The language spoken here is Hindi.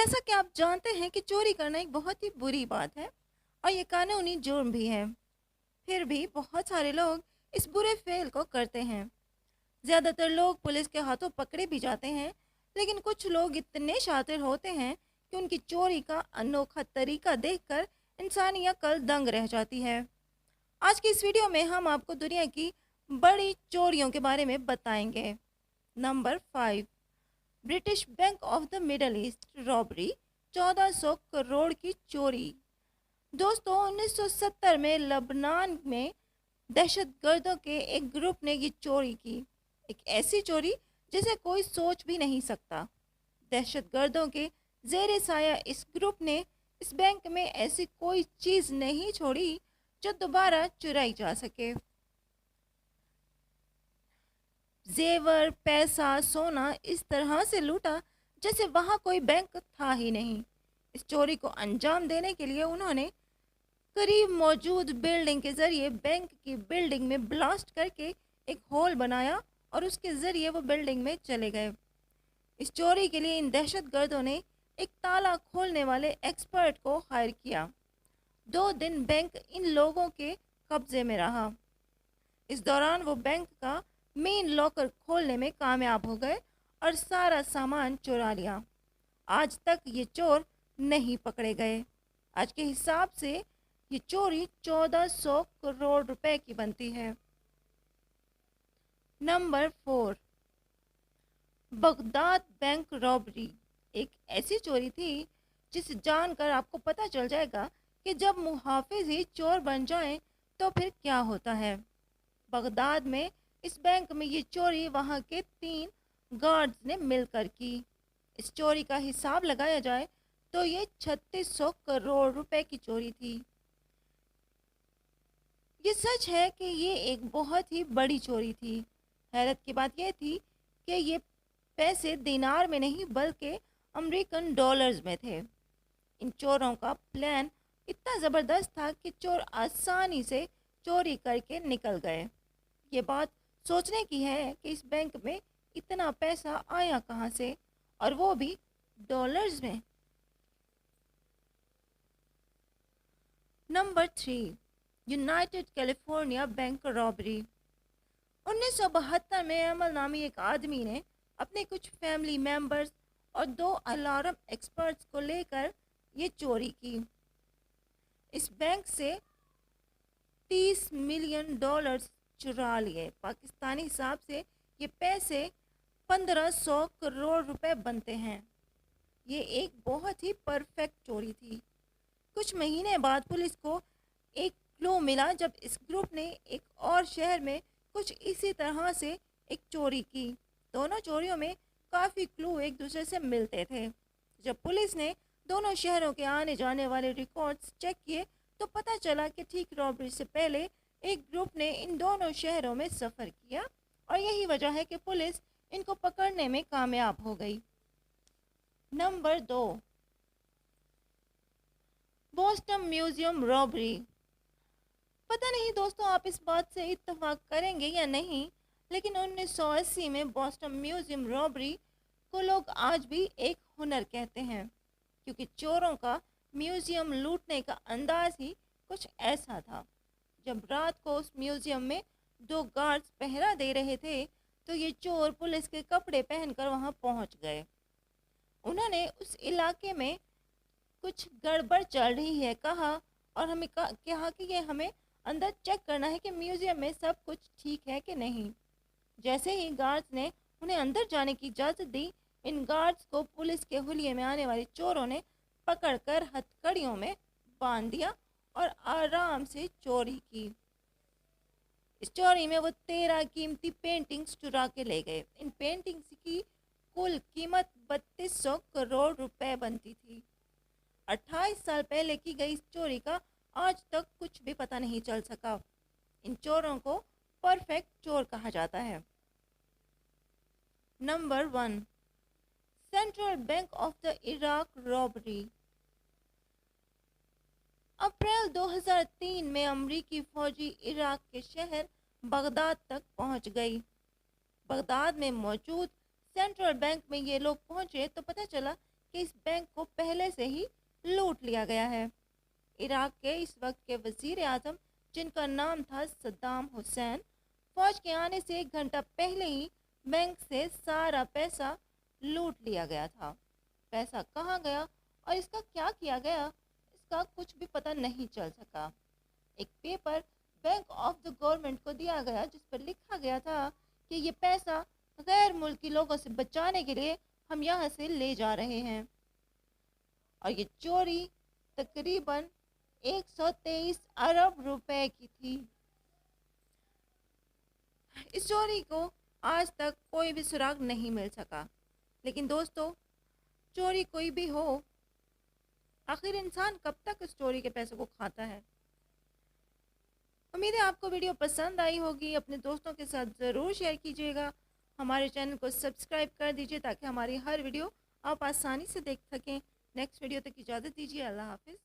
जैसा कि आप जानते हैं कि चोरी करना एक बहुत ही बुरी बात है और ये कानूनी जुर्म भी है। फिर भी बहुत सारे लोग इस बुरे फेल को करते हैं। ज़्यादातर लोग पुलिस के हाथों पकड़े भी जाते हैं, लेकिन कुछ लोग इतने शातिर होते हैं कि उनकी चोरी का अनोखा तरीका देखकर इंसानी अक्ल दंग रह जाती है। आज की इस वीडियो में हम आपको दुनिया की बड़ी चोरियों के बारे में बताएंगे। Number 5, British bank of the middle east robbery, 1400 crore की चोरी। दोस्तों, 1970 में लबनान में दहशतगर्दों के एक ग्रुप ने ये चोरी की। एक ऐसी चोरी जिसे कोई सोच भी नहीं सकता। दहशतगर्दों के जेर साया इस ग्रुप ने इस बैंक में ऐसी कोई चीज़ नहीं छोड़ी जो दोबारा चुराई जा सके। जेवर, पैसा, सोना इस तरह से लूटा जैसे वहाँ कोई बैंक था ही नहीं। इस चोरी को अंजाम देने के लिए उन्होंने करीब मौजूद बिल्डिंग के जरिए बैंक की बिल्डिंग में ब्लास्ट करके एक होल बनाया और उसके जरिए वो बिल्डिंग में चले गए। इस चोरी के लिए इन दहशतगर्दों ने एक ताला खोलने वाले एक्सपर्ट को हायर किया। 2 दिन बैंक इन लोगों के कब्जे में रहा। इस दौरान वो बैंक का मेन लॉकर खोलने में कामयाब हो गए और सारा सामान चुरा लिया। आज तक ये चोर नहीं पकड़े गए। आज के हिसाब से ये चोरी 1400 करोड़ रुपए की बनती है। Number 4, Baghdad bank robbery. एक ऐसी चोरी थी जिसे जानकर आपको पता चल जाएगा कि जब मुहाफिज ही चोर बन जाएं तो फिर क्या होता है। बगदाद में इस बैंक में ये चोरी वहाँ के 3 गार्ड्स ने मिलकर की। इस चोरी का हिसाब लगाया जाए तो ये 3600 करोड़ रुपए की चोरी थी। ये सच है कि ये एक बहुत ही बड़ी चोरी थी। हैरत की बात यह थी कि ये पैसे दिनार में नहीं बल्कि अमेरिकन डॉलर्स में थे। इन चोरों का प्लान इतना ज़बरदस्त था कि चोर आसानी से चोरी करके निकल गए। ये बात सोचने की है कि इस बैंक में इतना पैसा आया कहाँ से, और वो भी डॉलर्स में। Number 3, United California bank robbery. 1972 में अमल नामी एक आदमी ने अपने कुछ फैमिली मेंबर्स और 2 अलार्म एक्सपर्ट्स को लेकर ये चोरी की। इस बैंक से 30 मिलियन डॉलर्स चुरा लिए। पाकिस्तानी हिसाब से ये पैसे 1500 करोड़ रुपए बनते हैं। ये एक बहुत ही परफेक्ट चोरी थी। कुछ महीने बाद पुलिस को एक क्लू मिला जब इस ग्रुप ने एक और शहर में कुछ इसी तरह से एक चोरी की। दोनों चोरियों में काफ़ी क्लू एक दूसरे से मिलते थे। जब पुलिस ने दोनों शहरों के आने जाने वाले रिकॉर्ड्स चेक किए तो पता चला कि ठीक रॉबरी से पहले एक ग्रुप ने इन दोनों शहरों में सफ़र किया और यही वजह है कि पुलिस इनको पकड़ने में कामयाब हो गई। Number 2, Boston museum robbery. पता नहीं दोस्तों आप इस बात से इत्तेफाक करेंगे या नहीं, लेकिन 1980 में बोस्टन म्यूजियम रॉबरी को लोग आज भी एक हुनर कहते हैं, क्योंकि चोरों का म्यूजियम लूटने का अंदाज ही कुछ ऐसा था। जब रात को उस म्यूजियम में 2 गार्ड्स पहरा दे रहे थे तो ये चोर पुलिस के कपड़े पहनकर वहां पहुंच गए। उन्होंने उस इलाके में कुछ गड़बड़ चल रही है कहा और हमें कहा कि ये हमें अंदर चेक करना है कि म्यूजियम में सब कुछ ठीक है कि नहीं। जैसे ही गार्ड्स ने उन्हें अंदर जाने की इजाज़त दी, इन गार्ड्स को पुलिस के हुलिये में आने वाले चोरों ने पकड़कर हथकड़ियों में बांध दिया और आराम से चोरी की। इस चोरी में वो 13 कीमती पेंटिंग्स चुरा के ले गए। इन पेंटिंग्स की कुल कीमत 3200 करोड़ रुपए बनती थी। 28 साल पहले की गई इस चोरी का आज तक कुछ भी पता नहीं चल सका। इन चोरों को परफेक्ट चोर कहा जाता है। Number 1, Central Bank of the Iraq robbery. अप्रैल 2003 में अमरीकी फौजी इराक के शहर बगदाद तक पहुंच गई। बगदाद में मौजूद सेंट्रल बैंक में ये लोग पहुंचे तो पता चला कि इस बैंक को पहले से ही लूट लिया गया है। इराक के इस वक्त के वजीर आजम, जिनका नाम था सद्दाम हुसैन, फौज के आने से 1 घंटा पहले ही बैंक से सारा पैसा लूट लिया गया था। पैसा कहाँ गया और इसका क्या किया गया, इसका कुछ भी पता नहीं चल सका। एक paper bank of the government को दिया गया जिस पर लिखा गया था कि ये पैसा गैर मुल्की लोगों से बचाने के लिए हम यहाँ से ले जा रहे हैं। और ये चोरी तकरीबन 123 अरब रुपए की थी। इस चोरी को आज तक कोई भी सुराग नहीं मिल सका। लेकिन दोस्तों, चोरी कोई भी हो, आखिर इंसान कब तक इस चोरी के पैसों को खाता है। उम्मीद है आपको वीडियो पसंद आई होगी। अपने दोस्तों के साथ ज़रूर शेयर कीजिएगा। हमारे चैनल को सब्सक्राइब कर दीजिए ताकि हमारी हर वीडियो आप आसानी से देख सकें। नेक्स्ट वीडियो तक इजाज़त दीजिए। अल्लाह हाफिज़।